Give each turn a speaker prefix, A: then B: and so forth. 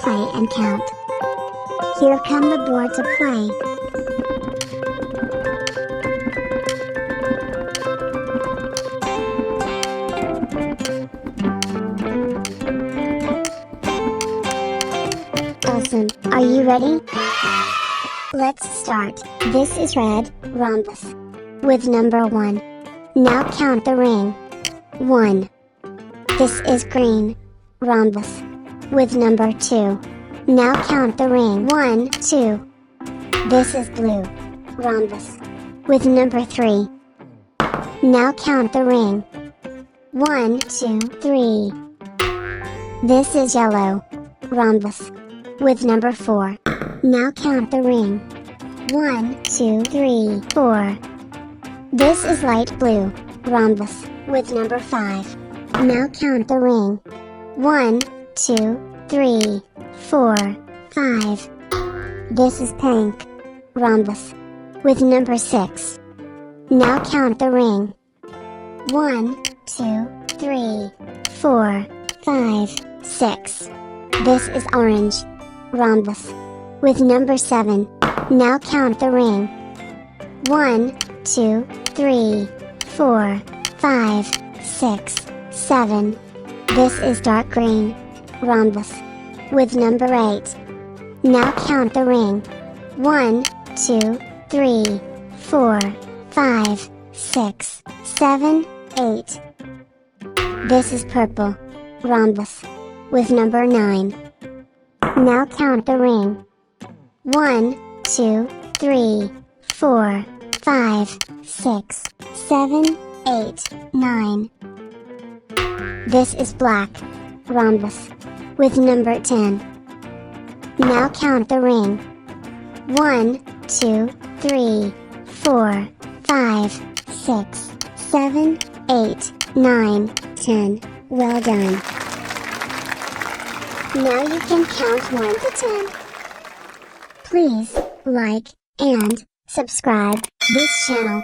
A: play and count. Here come the board to play. Awesome, are you ready? Let's start. This is red, Rhombus. With number 1. Now count the ring. 1. This is green, Rhombus. With number 2. Now count the ring. 1, 2. This is blue, Rhombus. With number 3. Now count the ring. 1, 2, 3. This is yellow, Rhombus. With number 4. Now count the ring. 1, 2, 3, 4. This is light blue, Rhombus. With number 5. Now count the ring. 1, 2, 3, 4, 5. This is pink, Rhombus. With number 6. Now count the ring. 1, 2, 3, 4, 5, 6. This is orange, Rhombus. With number 7. Now count the ring. 1, 2, 3, 4, 5, 6, 7. This is dark green, Rhombus. With number 8. Now count the ring. 1, 2, 3, 4, 5, 6, 7, 8. This is purple, Rhombus. With number 9. Now count the ring. 1, 2, 3, 4, 5, 6, 7, 8, 9. This is black, Rhombus. With number 10. Now count the ring. 1, 2, 3, 4, 5, 6, 7, 8, 9, 10. Well done. Now you can count 1 to 10. Please like and subscribe this channel.